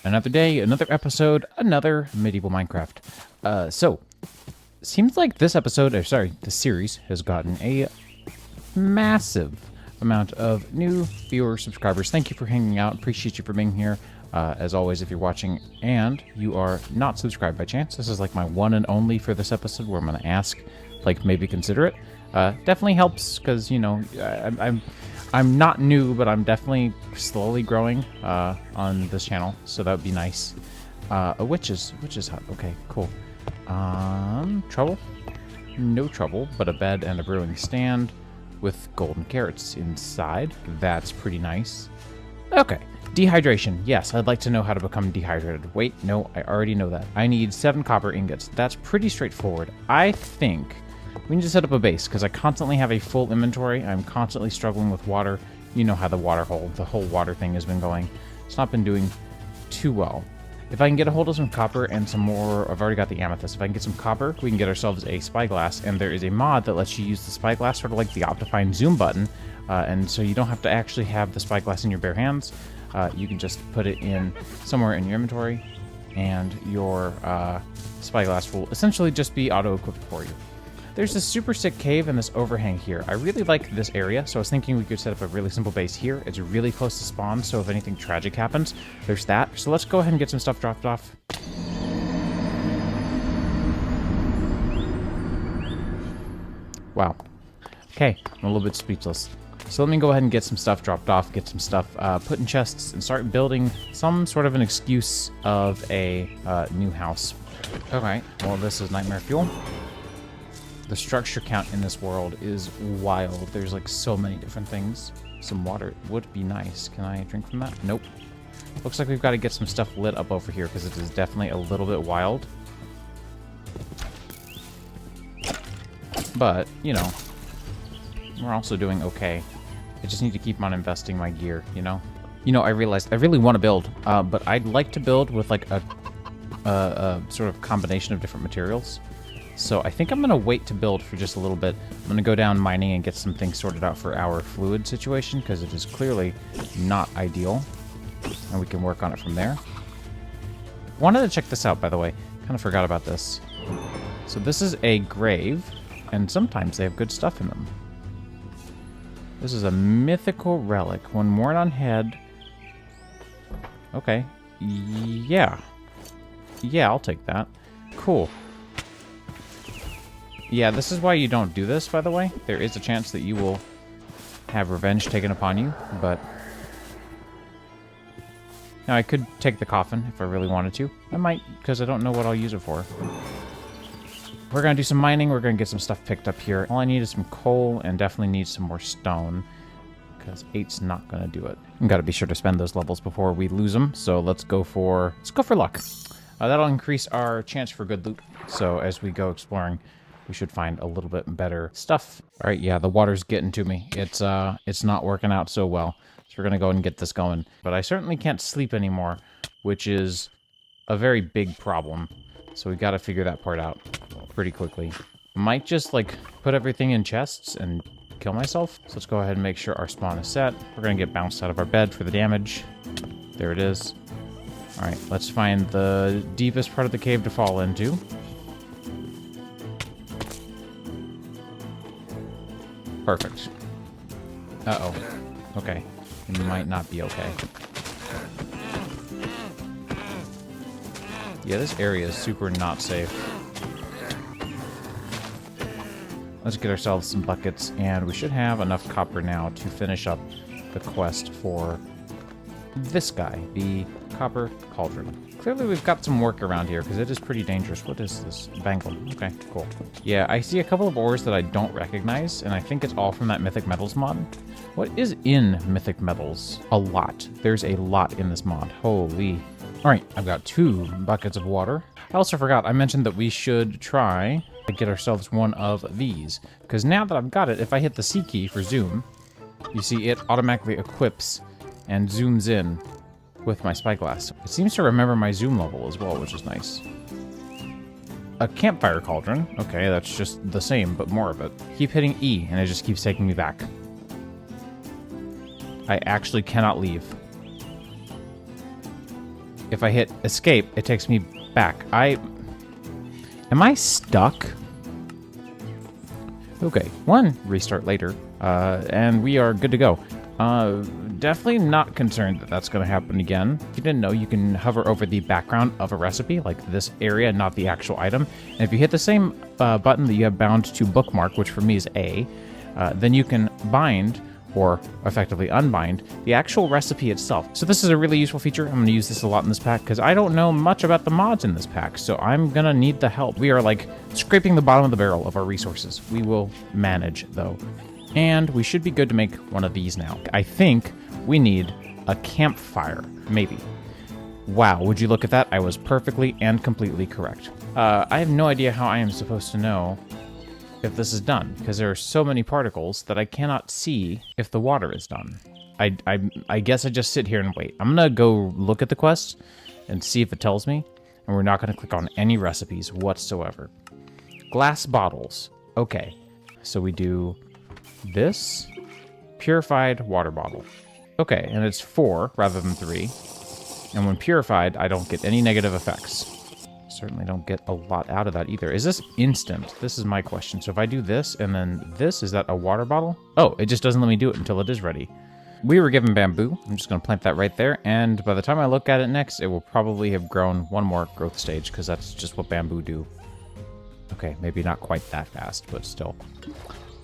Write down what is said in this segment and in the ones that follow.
Another day, another episode, another medieval Minecraft. So, seems like this episode, or sorry, the series has gotten a massive amount of new viewer subscribers. Thank you for hanging out. Appreciate you for being here. As always, if you're watching and you are not subscribed by chance, this is like my one and only for this episode where I'm going to ask, like, maybe consider it. Definitely helps because, you know, I'm not new, but I'm definitely slowly growing on this channel, so that would be nice. A witch's hut. Okay, cool. Trouble? No trouble, but a bed and a brewing stand with golden carrots inside. That's pretty nice. Okay, dehydration. Yes, I'd like to know how to become dehydrated. Wait, no, I already know that. I need 7 copper ingots. That's pretty straightforward. I think we need to set up a base because I constantly have a full inventory. I'm constantly struggling with water. You know how the whole water thing has been going. It's not been doing too well. If I can get a hold of some copper and some more, I've already got the amethyst. If I can get some copper, we can get ourselves a spyglass, and there is a mod that lets you use the spyglass, sort of like the Optifine zoom button, and so you don't have to actually have the spyglass in your bare hands. You can just put it in somewhere in your inventory, and your spyglass will essentially just be auto-equipped for you. There's this super sick cave and this overhang here. I really like this area, so I was thinking we could set up a really simple base here. It's really close to spawn, so if anything tragic happens, there's that. So let's go ahead and get some stuff dropped off. Wow. Okay, I'm a little bit speechless. So let me go ahead and get some stuff dropped off, get some stuff put in chests, and start building some sort of an excuse of a new house. Okay, well, this is nightmare fuel. The structure count in this world is wild. There's like so many different things. Some water would be nice. Can I drink from that? Nope. Looks like we've got to get some stuff lit up over here because it is definitely a little bit wild. But, you know, we're also doing okay. I just need to keep on investing my gear, you know? You know, I realized I really want to build, but I'd like to build with like a sort of combination of different materials. So I think I'm going to wait to build for just a little bit. I'm going to go down mining and get some things sorted out for our fluid situation because it is clearly not ideal. And we can work on it from there. Wanted to check this out, by the way. Kind of forgot about this. So this is a grave, and sometimes they have good stuff in them. This is a mythical relic. One worn on head. Okay. Yeah. Yeah, I'll take that. Cool. Yeah, this is why you don't do this, by the way. There is a chance that you will have revenge taken upon you, but... Now, I could take the coffin if I really wanted to. I might, because I don't know what I'll use it for. We're going to do some mining. We're going to get some stuff picked up here. All I need is some coal and definitely need some more stone, because 8's not going to do it. We've got to be sure to spend those levels before we lose them, so let's go for luck. That'll increase our chance for good loot, so as we go exploring, we should find a little bit better stuff. All right, yeah, the water's getting to me. It's not working out so well. So we're gonna go and get this going. But I certainly can't sleep anymore, which is a very big problem. So we gotta figure that part out pretty quickly. Might just like put everything in chests and kill myself. So let's go ahead and make sure our spawn is set. We're gonna get bounced out of our bed for the damage. There it is. All right, let's find the deepest part of the cave to fall into. Perfect. Uh-oh. Okay. It might not be okay. Yeah, this area is super not safe. Let's get ourselves some buckets, and we should have enough copper now to finish up the quest for this guy, the copper cauldron. Clearly we've got some work around here, because it is pretty dangerous. What is this? Bangle. Okay, cool. Yeah, I see a couple of ores that I don't recognize, and I think it's all from that Mythic Metals mod. What is in Mythic Metals? A lot. There's a lot in this mod. Holy. Alright, I've got 2 buckets of water. I also forgot, I mentioned that we should try to get ourselves one of these. Because now that I've got it, if I hit the C key for zoom, you see it automatically equips and zooms in with my spyglass. It seems to remember my zoom level as well, which is nice. A campfire cauldron. Okay, that's just the same, but more of it. Keep hitting E, and it just keeps taking me back. I actually cannot leave. if I hit escape, it takes me back. Am I stuck? Okay, one restart later, and we are good to go. Definitely not concerned that that's going to happen again. If you didn't know, you can hover over the background of a recipe, like this area, not the actual item. And if you hit the same button that you have bound to bookmark, which for me is A, then you can bind, or effectively unbind, the actual recipe itself. So this is a really useful feature. I'm going to use this a lot in this pack because I don't know much about the mods in this pack, so I'm going to need the help. We are like scraping the bottom of the barrel of our resources. We will manage, though. And we should be good to make one of these now. I think we need a campfire, maybe. Wow, would you look at that? I was perfectly and completely correct. I have no idea how I am supposed to know if this is done, because there are so many particles that I cannot see if the water is done. I guess I just sit here and wait. I'm gonna go look at the quest and see if it tells me, and we're not gonna click on any recipes whatsoever. Glass bottles. Okay, so we do this. Purified water bottle. Okay, and it's 4 rather than 3. And when purified, I don't get any negative effects. Certainly don't get a lot out of that either. Is this instant? This is my question. So if I do this and then this, is that a water bottle? Oh, it just doesn't let me do it until it is ready. We were given bamboo. I'm just going to plant that right there. And by the time I look at it next, it will probably have grown one more growth stage because that's just what bamboo do. Okay, maybe not quite that fast, but still.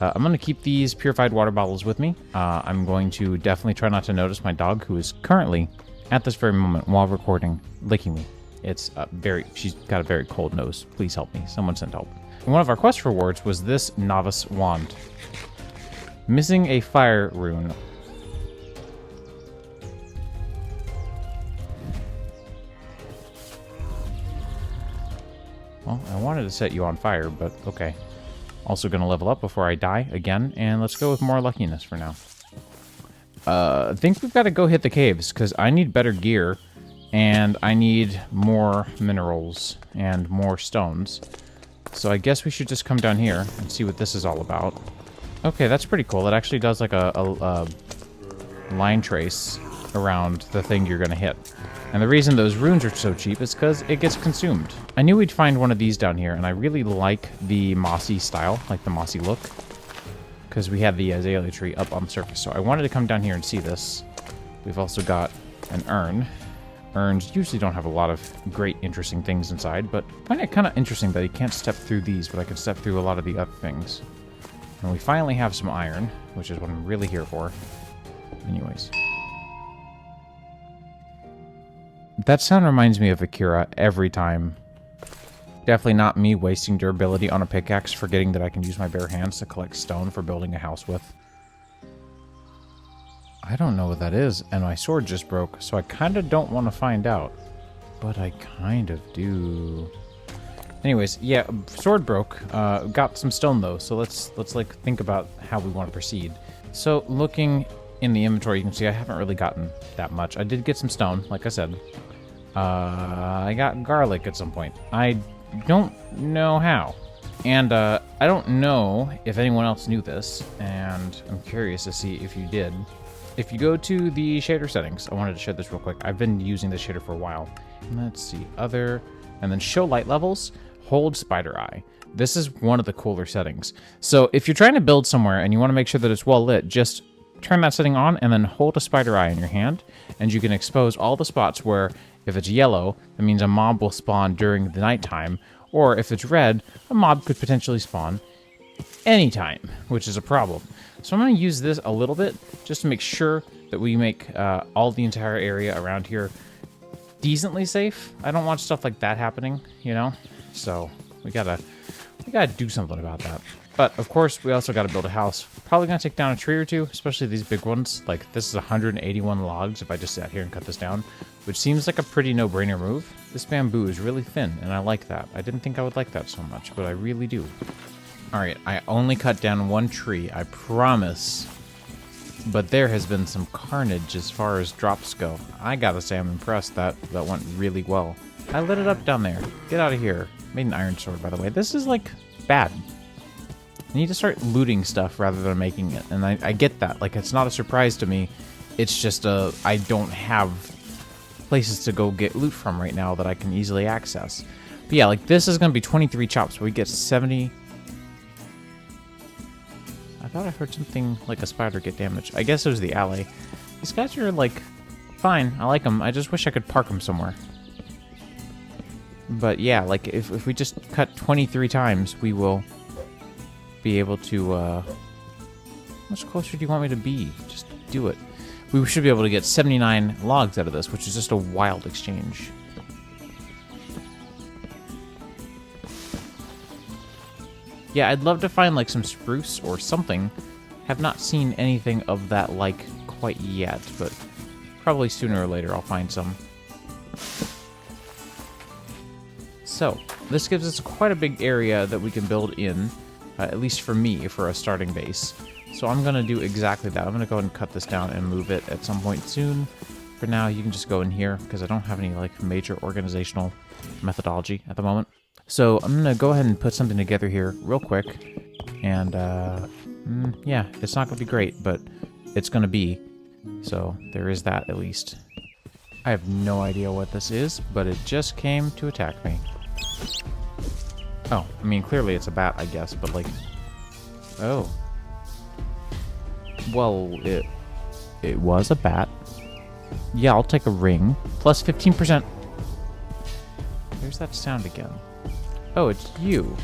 I'm going to keep these purified water bottles with me. I'm going to definitely try not to notice my dog, who is currently, at this very moment, while recording, licking me. It's she's got a very cold nose. Please help me. Someone send help. And one of our quest rewards was this novice wand. Missing a fire rune. Well, I wanted to set you on fire, but okay. Also going to level up before I die again, and let's go with more luckiness for now. I think we've got to go hit the caves, because I need better gear, and I need more minerals and more stones. So I guess we should just come down here and see what this is all about. Okay, that's pretty cool. It actually does like a line trace around the thing you're going to hit. And the reason those runes are so cheap is because it gets consumed. I knew we'd find one of these down here, and I really like the mossy style, like the mossy look, because we have the azalea tree up on the surface. So I wanted to come down here and see this. We've also got an urn. Urns usually don't have a lot of great, interesting things inside, but I find it kind of interesting that you can't step through these, but I can step through a lot of the other things. And we finally have some iron, which is what I'm really here for. Anyways. That sound reminds me of Akira every time. Definitely not me wasting durability on a pickaxe, forgetting that I can use my bare hands to collect stone for building a house with. I don't know what that is, and my sword just broke, so I kind of don't want to find out. But I kind of do. Anyways, yeah, sword broke. Got some stone though, so let's like think about how we want to proceed. So looking in the inventory, you can see I haven't really gotten that much. I did get some stone, like I said. I got garlic at some point. I don't know how. And I don't know if anyone else knew this, and I'm curious to see if you did. If you go to the shader settings, I wanted to show this real quick. I've been using this shader for a while. Let's see, other, and then show light levels, hold spider eye. This is one of the cooler settings. So if you're trying to build somewhere and you want to make sure that it's well lit, just turn that setting on and then hold a spider eye in your hand, and you can expose all the spots where if it's yellow, that means a mob will spawn during the nighttime, or if it's red, a mob could potentially spawn anytime, which is a problem. So I'm going to use this a little bit just to make sure that we make all the entire area around here decently safe. I don't want stuff like that happening, you know? So we gotta do something about that. But of course, we also got to build a house. Probably going to take down a tree or two, especially these big ones. Like this is 181 logs if I just sat here and cut this down, which seems like a pretty no-brainer move. This bamboo is really thin, and I like that. I didn't think I would like that so much, but I really do. All right, I only cut down one tree, I promise. But there has been some carnage as far as drops go. I gotta say I'm impressed that went really well. I lit it up down there. Get out of here. Made an iron sword, by the way. This is, like, bad. I need to start looting stuff rather than making it. And I get that. Like, it's not a surprise to me. It's just I don't have places to go get loot from right now that I can easily access. But yeah, like this is going to be 23 chops. We get 70. I thought I heard something like a spider get damaged. I guess it was the alley. These guys are like fine. I like them. I just wish I could park them somewhere. But yeah, like if we just cut 23 times, we will be able to... how much closer do you want me to be? Just do it. We should be able to get 79 logs out of this, which is just a wild exchange. Yeah, I'd love to find like some spruce or something. Have not seen anything of that like quite yet, but probably sooner or later I'll find some. So, this gives us quite a big area that we can build in, at least for me, for a starting base. So I'm going to do exactly that. I'm going to go ahead and cut this down and move it at some point soon. For now, you can just go in here, because I don't have any like major organizational methodology at the moment. So I'm going to go ahead and put something together here real quick. And, yeah, it's not going to be great, but it's going to be. So there is that, at least. I have no idea what this is, but it just came to attack me. Oh, I mean, clearly it's a bat, I guess, but like... Oh. Well, it was a bat. Yeah, I'll take a ring. Plus 15%. There's that sound again. Oh, it's you.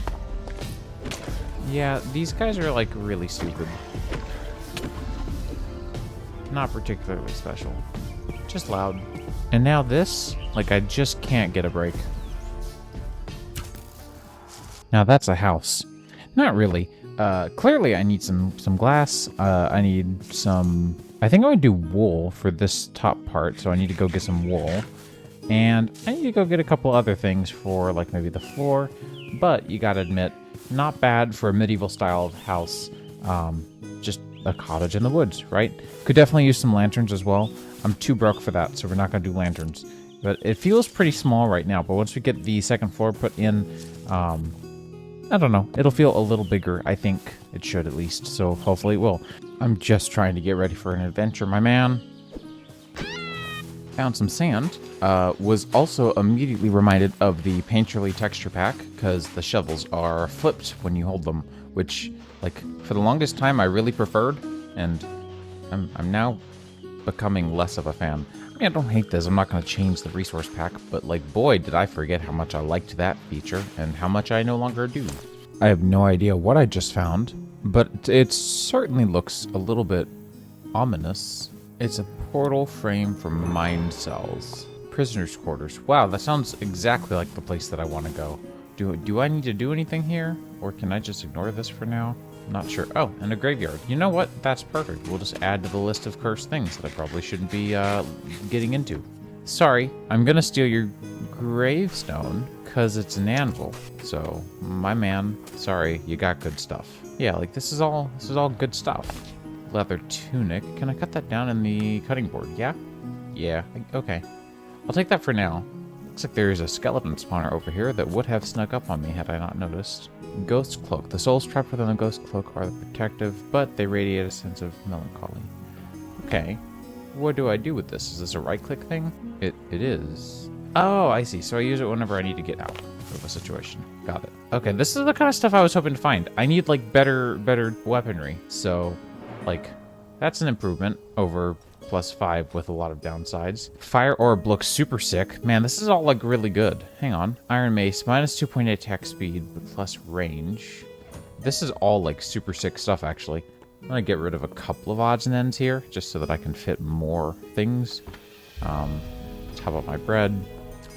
Yeah, these guys are like really stupid. Not particularly special. Just loud. And now this, like I just can't get a break. Now that's a house. Not really. Clearly I need some glass. I need some... I think I would do wool for this top part, so I need to go get some wool. And I need to go get a couple other things for, like, maybe the floor. But you gotta admit, not bad for a medieval-styled house. Just a cottage in the woods, right? Could definitely use some lanterns as well. I'm too broke for that, so we're not gonna do lanterns. But it feels pretty small right now, but once we get the second floor put in, I don't know. It'll feel a little bigger. I think it should at least. So hopefully it will. I'm just trying to get ready for an adventure, my man. Found some sand. Was also immediately reminded of the Painterly texture pack because the shovels are flipped when you hold them, which, like, for the longest time I really preferred, and I'm now becoming less of a fan. I mean, I don't hate this. I'm not going to change the resource pack, but like, boy, did I forget how much I liked that feature and how much I no longer do. I have no idea what I just found, but it certainly looks a little bit ominous. It's a portal frame for mind cells. Prisoner's quarters. Wow, that sounds exactly like the place that I want to go. Do I need to do anything here? Or can I just ignore this for now? I'm not sure. Oh, and a graveyard. You know what? That's perfect. We'll just add to the list of cursed things that I probably shouldn't be getting into. Sorry, I'm gonna steal your gravestone because it's an anvil. So, my man, sorry, you got good stuff. Yeah, like this is all good stuff. Leather tunic. Can I cut that down in the cutting board? Yeah? Yeah, okay. I'll take that for now. Looks like there is a skeleton spawner over here that would have snuck up on me had I not noticed. Ghost cloak. The souls trapped within the ghost cloak are protective, but they radiate a sense of melancholy. Okay. What do I do with this? Is this a right-click thing? It is. Oh, I see. So I use it whenever I need to get out of a situation. Got it. Okay, this is the kind of stuff I was hoping to find. I need, like, better weaponry. So, like, that's an improvement over +5 with a lot of downsides. Fire orb looks super sick. Man, this is all, like, really good. Hang on. Iron mace, -2.8 attack speed, but plus range. This is all, like, super sick stuff, actually. I'm gonna get rid of a couple of odds and ends here, just so that I can fit more things. How about my bread?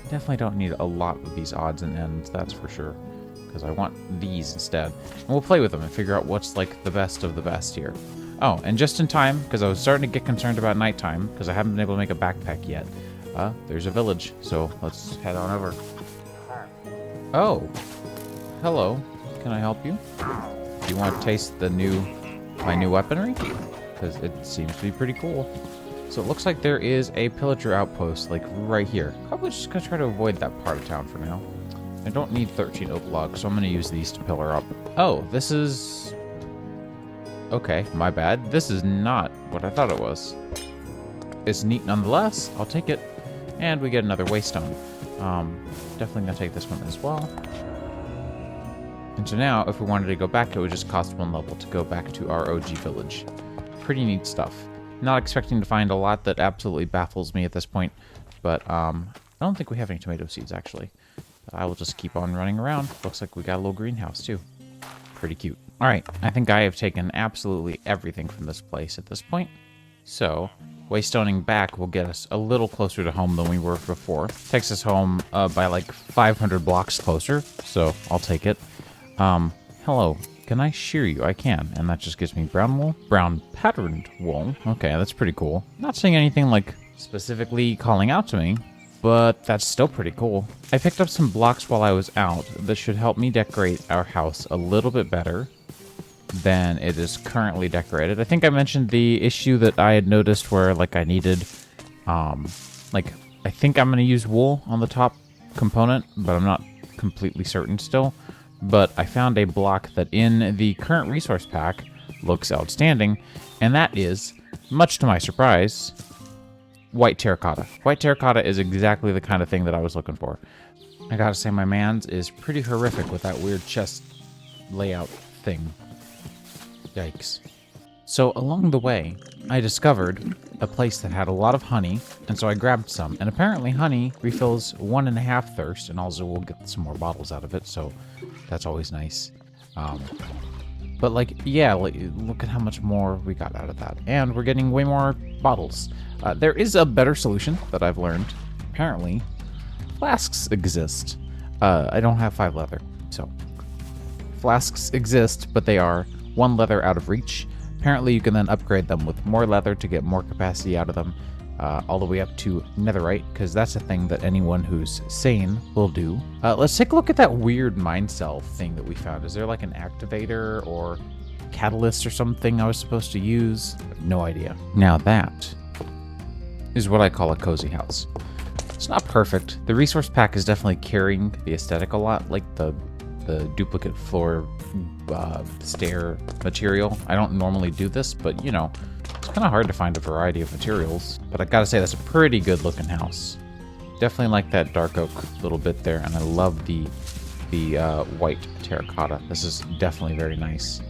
Definitely don't need a lot of these odds and ends, that's for sure. Because I want these instead. And we'll play with them and figure out what's, like, the best of the best here. Oh, and just in time, because I was starting to get concerned about nighttime, because I haven't been able to make a backpack yet. There's a village, so let's head on over. Oh, hello. Can I help you? Do you want to taste my new weaponry? Because it seems to be pretty cool. So it looks like there is a pillager outpost, like, right here. Probably just gonna try to avoid that part of town for now. I don't need 13 oak logs, so I'm gonna use these to pillar up. Oh, this is... Okay, my bad. This is not what I thought it was. It's neat nonetheless. I'll take it. And we get another waste stone. Definitely gonna take this one as well. And so now, if we wanted to go back, it would just cost 1 level to go back to our OG village. Pretty neat stuff. Not expecting to find a lot that absolutely baffles me at this point, but I don't think we have any tomato seeds, actually. I will just keep on running around. Looks like we got a little greenhouse, too. Pretty cute. All right, I think I have taken absolutely everything from this place at this point. So, waystoning back will get us a little closer to home than we were before. Takes us home by like 500 blocks closer, so I'll take it. Hello, can I shear you? I can, and that just gives me brown wool. Brown patterned wool. Okay, that's pretty cool. Not seeing anything like specifically calling out to me, but that's still pretty cool. I picked up some blocks while I was out that should help me decorate our house a little bit better than it is currently decorated. I think I mentioned the issue that I had noticed where like I needed, like I think I'm going to use wool on the top component, but I'm not completely certain still. But I found a block that in the current resource pack looks outstanding, and that is, much to my surprise, white terracotta. White terracotta is exactly the kind of thing that I was looking for. I gotta say, my man's is pretty horrific with that weird chest layout thing. Yikes. So along the way, I discovered a place that had a lot of honey, and so I grabbed some. And apparently honey refills 1.5 thirst, and also we'll get some more bottles out of it, so that's always nice. But like, yeah, like, look at how much more we got out of that. And we're getting way more bottles. There is a better solution that I've learned. Apparently, flasks exist. I don't have 5 leather, so flasks exist, but they are 1 leather out of reach. Apparently, you can then upgrade them with more leather to get more capacity out of them, all the way up to netherite, because that's a thing that anyone who's sane will do. Let's take a look at that weird mine cell thing that we found. Is there like an activator or catalyst or something I was supposed to use? No idea. Now that is what I call a cozy house. It's not perfect. The resource pack is definitely carrying the aesthetic a lot, like the duplicate floor stair material. I don't normally do this, but you know, it's kind of hard to find a variety of materials. But I gotta say, that's a pretty good looking house. Definitely like that dark oak little bit there, and I love the white terracotta. This is definitely very nice.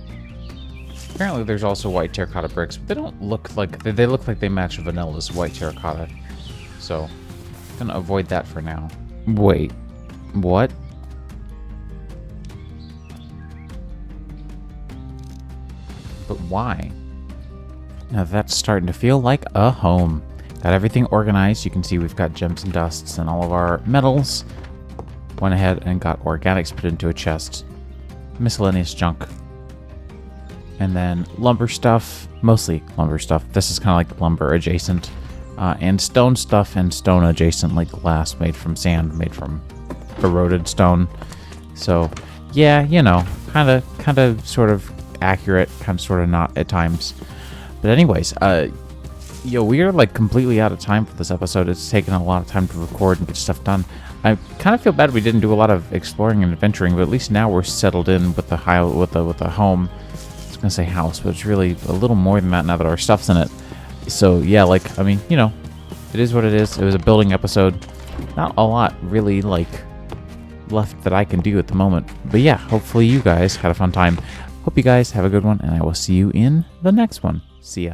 Apparently there's also white terracotta bricks, but they don't look like, they look like they match Vanilla's white terracotta. So I'm gonna avoid that for now. Wait, what? But why? Now that's starting to feel like a home. Got everything organized. You can see we've got gems and dusts and all of our metals. Went ahead and got organics put into a chest. Miscellaneous junk. And then lumber stuff. Mostly lumber stuff. This is kind of like lumber adjacent. And stone stuff and stone adjacent, like glass made from sand, made from eroded stone. So yeah, you know, kind of sort of accurate, kind of sort of not at times. But anyways, we are like completely out of time for this episode. It's taken a lot of time to record and get stuff done. I kind of feel bad we didn't do a lot of exploring and adventuring, but at least now we're settled in with the home. I was gonna say house, but it's really a little more than that now that our stuff's in it. So yeah, like, I mean, you know, it is what it is. It was a building episode. Not a lot really like left that I can do at the moment. But yeah, hopefully you guys had a fun time. Hope you guys have a good one, and I will see you in the next one. See ya.